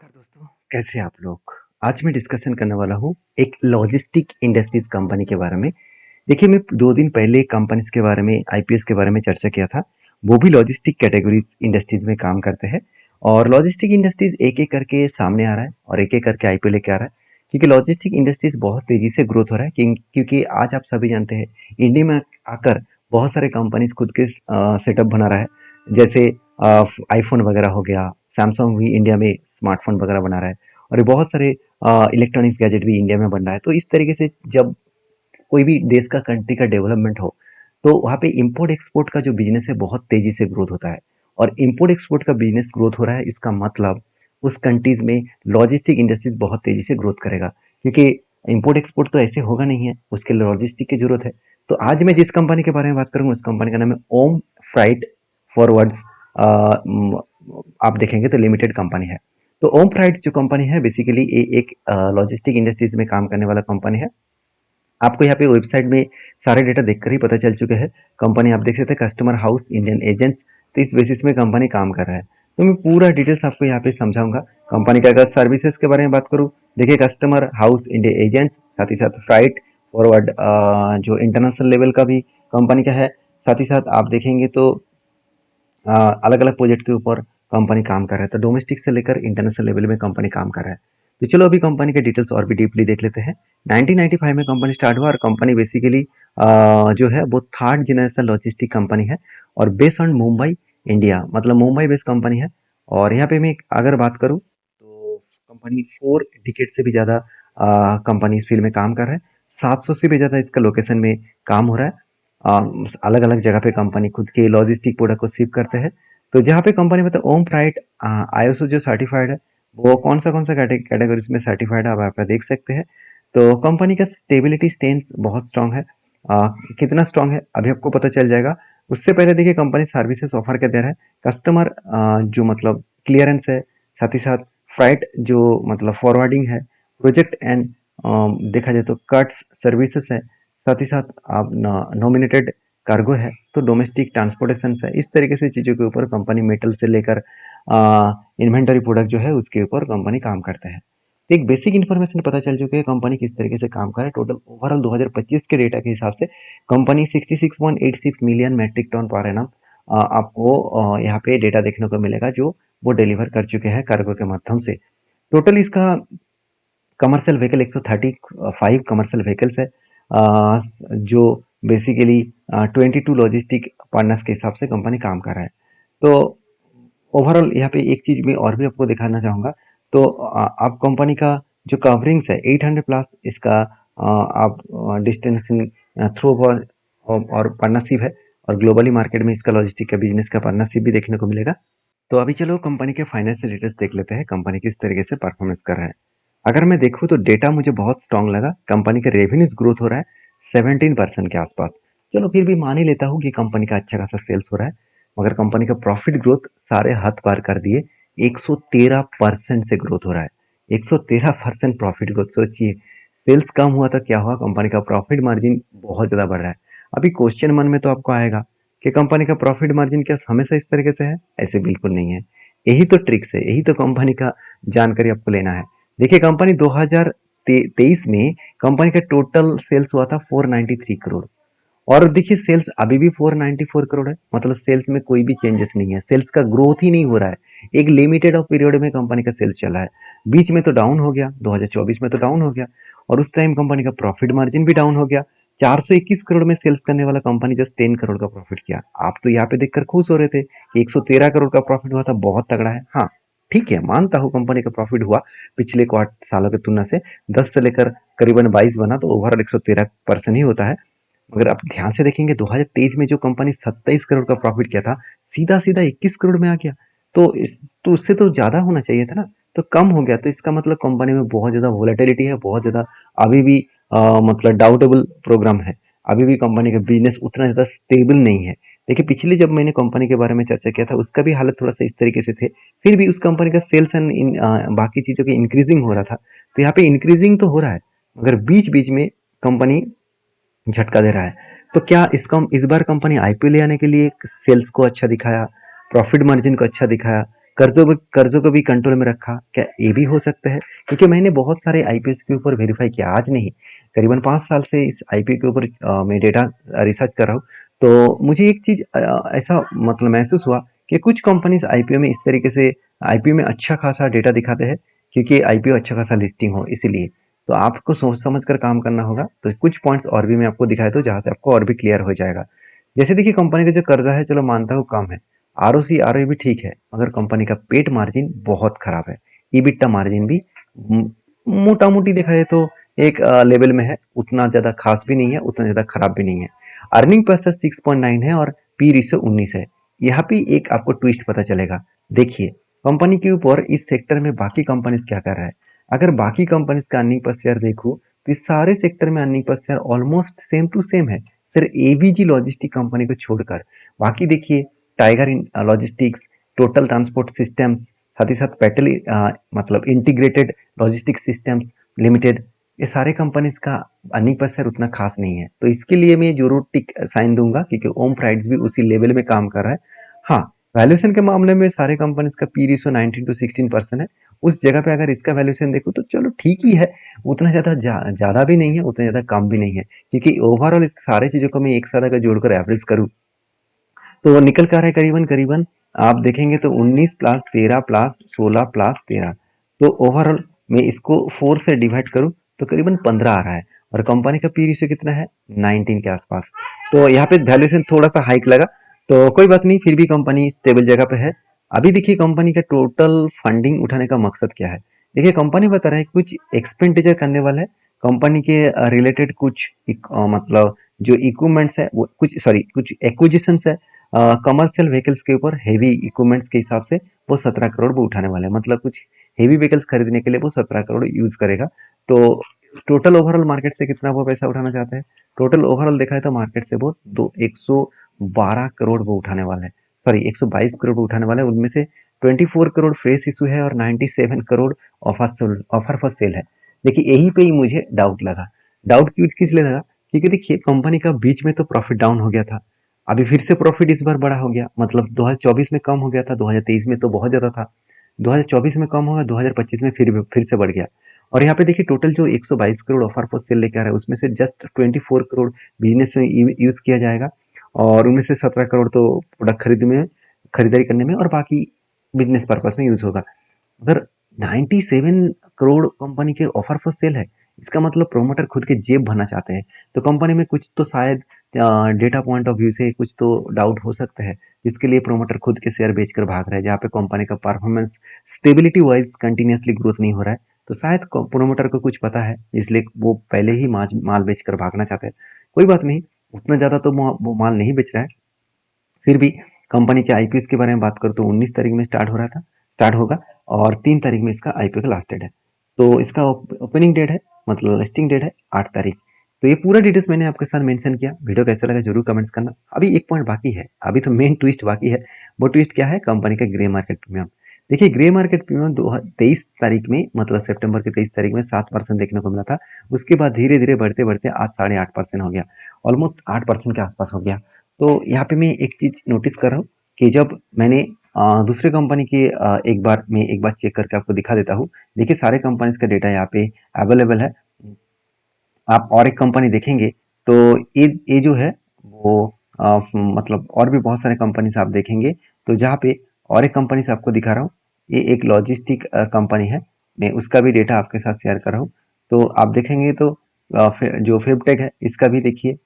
नमस्कार दोस्तों, कैसे हैं आप लोग? आज मैं डिस्कशन करने वाला हूँ एक लॉजिस्टिक इंडस्ट्रीज कंपनी के बारे में। देखिए, मैं 2 दिन पहले कंपनीज के बारे में, आईपीएस के बारे में चर्चा किया था। वो भी लॉजिस्टिक कैटेगरीज इंडस्ट्रीज में काम करते हैं और लॉजिस्टिक इंडस्ट्रीज एक-एक करके सामने आ रहा है और एक-एक करके आईपीओ लेके आ रहा है। क्योंकि लॉजिस्टिक इंडस्ट्रीज बहुत तेजी से ग्रोथ हो रहा है क्योंकि आज आप सभी जानते हैं, इंडिया में आकर बहुत सारे कंपनीज खुद के सेटअप बना रहा है। जैसे आईफ़ोन वगैरह हो गया, सैमसंग भी इंडिया में स्मार्टफ़ोन वगैरह बना रहा है और ये बहुत सारे इलेक्ट्रॉनिक्स गैजेट भी इंडिया में बन रहा है। तो इस तरीके से जब कोई भी देश का कंट्री का डेवलपमेंट हो, तो वहाँ पे इम्पोर्ट एक्सपोर्ट का जो बिज़नेस है बहुत तेज़ी से ग्रोथ होता है और इम्पोर्ट एक्सपोर्ट का बिज़नेस ग्रोथ हो रहा है, इसका मतलब उस कंट्रीज़ में लॉजिस्टिक इंडस्ट्रीज़ बहुत तेज़ी से ग्रोथ करेगा क्योंकि इम्पोर्ट एक्सपोर्ट तो ऐसे होगा नहीं है, उसके लिए लॉजिस्टिक की ज़रूरत है। तो आज मैं जिस कंपनी के बारे में बात करूँगा, उस कंपनी का नाम है ओम फ्राइट फॉरवर्ड्स। अ, म आप देखेंगे तो लिमिटेड कंपनी है। तो ओम फ्राइट्स जो कंपनी है बेसिकली ये एक लॉजिस्टिक इंडस्ट्रीज़ में काम करने वाला कंपनी है। आपको यहाँ पे वेबसाइट में सारे डेटा देखकर ही पता चल चुके हैं। कंपनी आप देख सकते हैं कस्टमर हाउस इंडियन एजेंट्स, तो इस बेसिस में कंपनी काम कर रहा है। तो मैं पूरा डिटेल्स आपको यहाँ पे समझाऊंगा। कंपनी का अगर सर्विसेज के बारे में बात करूँ, देखिए कस्टमर हाउस इंडियन एजेंट्स, साथ ही साथ फ्राइट फॉरवर्ड जो इंटरनेशनल लेवल का भी कंपनी का है। साथ ही साथ आप देखेंगे तो अलग अलग प्रोजेक्ट के ऊपर कंपनी काम कर रहा है, तो डोमेस्टिक से लेकर इंटरनेशनल लेवल में कंपनी काम कर रहा है। तो चलो अभी कंपनी के डिटेल्स और भी डीपली देख लेते हैं। 1995 में कंपनी स्टार्ट हुआ और कंपनी बेसिकली जो है वो थर्ड जनरेशन लॉजिस्टिक कंपनी है और बेस्ड ऑन मुंबई इंडिया, मतलब मुंबई बेस्ड कंपनी है। और यहाँ पे मैं अगर बात करूँ तो कंपनी 4 डिकेड से भी ज़्यादा कंपनी इस फील्ड में काम कर रहा है। 700 से भी ज़्यादा इसका लोकेशन में काम हो रहा है। अलग अलग जगह पे कंपनी खुद के लॉजिस्टिक प्रोडक्ट को शिप करते हैं। तो जहाँ पे कंपनी मतलब ओम फ्राइट आईएसओ जो सर्टिफाइड है, वो कौन सा कैटेगरीज में सर्टिफाइड है आप यहाँ पे देख सकते हैं। तो कंपनी का स्टेबिलिटी स्टेंस बहुत स्ट्रांग है। कितना स्ट्रांग है अभी आपको पता चल जाएगा। उससे पहले देखिए कंपनी सर्विसेज ऑफर क्या दे रहा है। कस्टमर जो मतलब क्लियरेंस है, साथ ही साथ फ्राइट जो मतलब फॉरवर्डिंग है, प्रोजेक्ट एंड देखा जाए तो कट्स सर्विसेज है, साथ ही साथ आप नॉमिनेटेड कार्गो है, तो डोमेस्टिक ट्रांसपोर्टेशन है। इस तरीके से चीज़ों के ऊपर कंपनी मेटल से लेकर इन्वेंटरी प्रोडक्ट जो है उसके ऊपर कंपनी काम करता है। तो एक बेसिक इन्फॉर्मेशन पता चल चुकी है कंपनी किस तरीके से काम कर रहा है। टोटल ओवरऑल 2025 के डेटा के हिसाब से company 66.86 million metric ton per annum आपको यहाँ पे डेटा देखने को मिलेगा जो वो डिलीवर कर चुके हैं कार्गो के माध्यम से। टोटल इसका कमर्शियल व्हीकल 135 कमर्शियल व्हीकल्स है, जो बेसिकली 22 लॉजिस्टिक पार्टनर्स के हिसाब से कंपनी काम कर रहा है। तो ओवरऑल यहाँ पे एक चीज़ मैं और भी आपको दिखाना चाहूँगा। तो आप कंपनी का जो कवरिंग्स है 800 प्लस इसका आप डिस्टेंसिंग थ्रू और पार्टनरशिप है और ग्लोबली मार्केट में इसका लॉजिस्टिक का बिजनेस का पार्टनरशिप भी देखने को मिलेगा। तो अभी चलो कंपनी के फाइनेंशियल डिटेल्स देख लेते हैं, कंपनी किस तरीके से परफॉर्मेंस कर रहा है। अगर मैं देखूँ तो डेटा मुझे बहुत स्ट्रांग लगा। कंपनी का रेवेन्यूज ग्रोथ हो रहा है 17% के आसपास। चलो फिर भी मान ही लेता हूँ कि कंपनी का अच्छा खासा सेल्स हो रहा है, मगर कंपनी का प्रॉफिट ग्रोथ सारे हद पार कर दिए। 113% से ग्रोथ हो रहा है। 113% प्रॉफिट ग्रोथ, सोचिए सेल्स कम हुआ तो क्या हुआ, कंपनी का प्रॉफिट मार्जिन बहुत ज़्यादा बढ़ रहा है। अभी क्वेश्चन मन में तो आपको आएगा कि कंपनी का प्रॉफिट मार्जिन क्या हमेशा इस तरीके से है? ऐसे बिल्कुल नहीं है। यही तो ट्रिक्स है, यही तो कंपनी का जानकारी आपको लेना है। देखिए कंपनी 2023 में कंपनी का टोटल सेल्स हुआ था 493 करोड़ और देखिए सेल्स अभी भी 494 करोड़ है। मतलब सेल्स में कोई भी चेंजेस नहीं है, सेल्स का ग्रोथ ही नहीं हो रहा है। एक लिमिटेड ऑफ पीरियड में कंपनी का सेल्स चला है, बीच में तो डाउन हो गया, 2024 में तो डाउन हो गया और उस टाइम कंपनी का प्रॉफिट मार्जिन भी डाउन हो गया। 421 करोड़ में सेल्स करने वाला कंपनी जस्ट 10 करोड़ का प्रॉफिट किया। आप तो यहाँ पे देखकर खुश हो रहे थे कि 113 करोड़ का प्रॉफिट हुआ था, बहुत तगड़ा है। हाँ ठीक है, मानता हूँ कंपनी का प्रॉफिट हुआ पिछले क्वार्टर सालों की तुलना से 10 से लेकर करीबन 22 बना, तो ओवरऑल 113% ही होता है। मगर आप ध्यान से देखेंगे 2023 में जो कंपनी 27 करोड़ का प्रॉफिट किया था, सीधा सीधा 21 करोड़ में आ गया। तो उससे तो ज्यादा होना चाहिए था ना, तो कम हो गया। तो इसका मतलब कंपनी में बहुत ज्यादा वोलेटिलिटी है, बहुत ज्यादा अभी भी मतलब डाउटेबल प्रोग्राम है। अभी भी कंपनी का बिजनेस उतना ज्यादा स्टेबल नहीं है। देखिए पिछले जब मैंने कंपनी के बारे में चर्चा किया था उसका भी हालत थोड़ा सा इस तरीके से थे, फिर भी उस कंपनी का सेल्स एंड बाकी चीजों की इंक्रीजिंग हो रहा था। तो यहाँ पे इंक्रीजिंग तो हो रहा है, मगर बीच बीच में कंपनी झटका दे रहा है। तो क्या इस बार कंपनी आईपीओ ले आने के लिए सेल्स को अच्छा दिखाया, प्रॉफिट मार्जिन को अच्छा दिखाया, कर्जों को भी कंट्रोल में रखा, क्या ये भी हो सकता है? क्योंकि मैंने बहुत सारे आईपीओ के ऊपर वेरीफाई किया, आज नहीं, करीबन 5 साल से इस आईपीओ के ऊपर मैं डेटा रिसर्च कर रहा हूँ। तो मुझे एक चीज ऐसा मतलब महसूस हुआ कि कुछ कंपनीज आईपीओ में इस तरीके से आईपीओ में अच्छा खासा डेटा दिखाते हैं, क्योंकि आईपीओ अच्छा खासा लिस्टिंग हो इसीलिए। तो आपको सोच समझ कर काम करना होगा। तो कुछ पॉइंट्स और भी मैं आपको दिखाया दूं जहां से आपको और भी क्लियर हो जाएगा। जैसे देखिए, कंपनी का जो कर्जा है, चलो मानता हूँ कम है, आरओसी आरओई भी ठीक है, मगर कंपनी का पेट मार्जिन बहुत खराब है। ईबिटा मार्जिन भी मोटा मोटी देखा जाए तो एक लेवल में है, उतना ज्यादा खास भी नहीं है, उतना ज्यादा खराब भी नहीं है। अर्निंग पर 6.9 है और पी रेशियो 19 है। यहाँ पे एक आपको ट्विस्ट पता चलेगा। देखिए, कंपनी के ऊपर इस सेक्टर में बाकी कंपनीज क्या कर रहा है। अगर बाकी कंपनीज का अर्निंग पर शेयर देखो तो इस सारे सेक्टर में earning per share almost same to same है, सिर्फ एवीजी लॉजिस्टिक कंपनी को छोड़कर। बाकी देखिए, Tiger Logistics, Total Transport Systems, साथ ही साथ पेटल मतलब इंटीग्रेटेड लॉजिस्टिक सिस्टम्स लिमिटेड, ये सारे कंपनीज का अर्निंग पर शेयर उतना खास नहीं है। तो इसके लिए मैं जरूर टिक साइन दूंगा, क्योंकि ओम प्राइड्स भी उसी लेवल में काम कर रहा है। हाँ, वैल्यूएशन के मामले में सारे कंपनीज का पी रेशियो 19 to 16% है। उस जगह पे अगर इसका वैल्यूएशन देखो तो चलो ठीक ही है, उतना ज्यादा भी नहीं है, उतना ज्यादा कम भी नहीं है। क्योंकि ओवरऑल इस सारे चीजों को मैं एक साथ अगर जोड़कर एवरेज करूँ तो निकल कर है करीबन करीबन, आप देखेंगे तो 19 + 13 + 16 + 13। तो ओवरऑल मैं इसको 4 से डिवाइड करूं तो करीबन 15 आ रहा है। और कंपनी का पी रेशियो कितना है, 19 के आसपास। तो यहाँ पे वैल्यूएशन थोड़ा सा हाइक लगा, तो कोई बात नहीं, फिर भी कंपनी स्टेबल जगह पे है। अभी देखिए, कंपनी का टोटल फंडिंग उठाने का मकसद क्या है। देखिए, कंपनी बता रहा है कुछ एक्सपेंडिचर करने वाला है। कंपनी के रिलेटेड कुछ मतलब जो इक्विपमेंट्स है वो कुछ, सॉरी, कुछ एक्विजिशन है कमर्शियल व्हीकल्स के ऊपर, हेवी इक्विपमेंट्स के हिसाब से वो 17 करोड़ वो उठाने वाले हैं। मतलब कुछ हेवी व्हीकल्स खरीदने के लिए वो 17 करोड़ यूज करेगा। तो टोटल ओवरऑल मार्केट से कितना वो पैसा उठाना चाहते हैं। टोटल ओवरऑल देखा है तो मार्केट से वो 112 करोड़ वो उठाने वाले हैं, सॉरी 122 करोड़ वो उठाने वाले हैं। उनमें से 24 करोड़ फ्रेश इशू है और 97 करोड़ ऑफर फॉर सेल है। देखिए, यही पे ही मुझे डाउट लगा। डाउट क्यों किस लिए लगा, क्योंकि देखिए, कंपनी का बीच में तो प्रॉफिट डाउन हो गया था, अभी फिर से प्रॉफिट इस बार बड़ा हो गया। मतलब 2024 में कम हो गया था, 2023 में तो बहुत ज्यादा था, 2024 में कम होगा, 2025 में फिर से बढ़ गया। और यहाँ पे देखिए, टोटल जो 122 करोड़ ऑफर फॉर सेल लेके आ रहा है उसमें से जस्ट 24 करोड़ बिजनेस में यूज किया जाएगा, और उनमें से 17 करोड़ तो प्रोडक्ट खरीदारी करने में, और बाकी बिजनेस पर्पज में यूज होगा। अगर 97 करोड़ कंपनी के ऑफर फॉर सेल है, इसका मतलब प्रोमोटर खुद के जेब भरना चाहते हैं। तो कंपनी में कुछ तो शायद डेटा पॉइंट ऑफ व्यू से कुछ तो डाउट हो सकता है, जिसके लिए प्रोमोटर खुद के शेयर बेचकर भाग रहा है, जहाँ पे कंपनी का performance stability wise continuously growth नहीं हो रहा है। तो शायद प्रोमोटर को कुछ पता है, इसलिए वो पहले ही माल बेचकर भागना चाहते हैं। कोई बात नहीं, उतना ज्यादा तो वो माल नहीं बेच रहा है। फिर भी कंपनी के आईपीओ के बारे में बात करूँ तो 19 तारीख में स्टार्ट होगा, और 3 तारीख में इसका आईपीओ का लास्ट डेट है। तो इसका ओपनिंग डेट है, मतलब लिस्टिंग डेट है 8 तारीख। तो ये पूरा डिटेल्स मैंने आपके साथ मेंशन किया। वीडियो कैसा लगा जरूर कमेंट्स करना। अभी एक पॉइंट बाकी है, अभी तो मेन ट्विस्ट बाकी है। वो ट्विस्ट क्या है, कंपनी का ग्रे मार्केट प्रीमियम। देखिए, ग्रे मार्केट प्रीमियम 23 तारीख में, मतलब सितंबर के 23 तारीख में 7% देखने को मिला था। उसके बाद धीरे धीरे बढ़ते बढ़ते आज 8.5% हो गया, ऑलमोस्ट 8% के आसपास हो गया। तो यहाँ पे मैं एक चीज नोटिस कर रहा हूँ कि जब मैंने दूसरे कंपनी की एक बार चेक करके आपको दिखा देता हूँ। देखिए, सारे कंपनीज का डेटा यहाँ पे अवेलेबल है। आप और एक कंपनी देखेंगे तो ये जो है वो मतलब और भी बहुत सारे कंपनीज आप देखेंगे, तो जहाँ पे और एक कंपनी से आपको दिखा रहा हूँ, ये एक लॉजिस्टिक कंपनी है। मैं उसका भी डेटा आपके साथ शेयर कर रहा हूँ। तो आप देखेंगे तो जो फेबटेक है, इसका भी देखिए।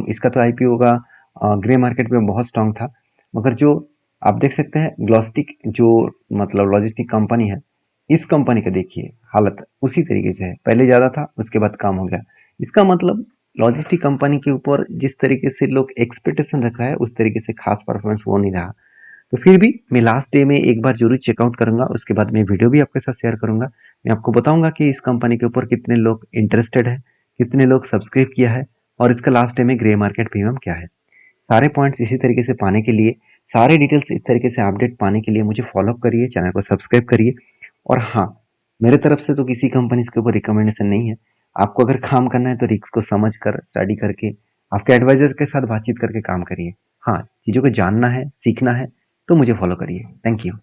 इसका तो आईपीओ का ग्रे मार्केट में बहुत स्ट्रांग था, मगर जो आप देख सकते हैं ग्लॉस्टिक, जो मतलब लॉजिस्टिक कंपनी है, इस कंपनी का देखिए हालत उसी तरीके से है, पहले ज़्यादा था उसके बाद कम हो गया। इसका मतलब लॉजिस्टिक कंपनी के ऊपर जिस तरीके से लोग एक्सपेक्टेशन रख रहा है उस तरीके से खास परफॉर्मेंस हो नहीं रहा। तो फिर भी मैं लास्ट डे में एक बार जरूर चेकआउट करूंगा, उसके बाद मैं वीडियो भी आपके साथ शेयर करूंगा। मैं आपको बताऊंगा कि इस कंपनी के ऊपर कितने लोग इंटरेस्टेड है, कितने लोग सब्सक्राइब किया है, और इसका लास्ट डे में ग्रे मार्केट प्रीमियम क्या है। सारे पॉइंट्स इसी तरीके से पाने के लिए, सारे डिटेल्स इस तरीके से अपडेट पाने के लिए मुझे फॉलो करिए, चैनल को सब्सक्राइब करिए। और हाँ, मेरे तरफ से तो किसी कंपनी के ऊपर रिकमेंडेशन नहीं है। आपको अगर काम करना है तो रिस्क को समझ कर, स्टडी करके, आपके एडवाइजर के साथ बातचीत करके काम करिए। हाँ, चीज़ों को जानना है, सीखना है, तो मुझे फॉलो करिए। Thank you.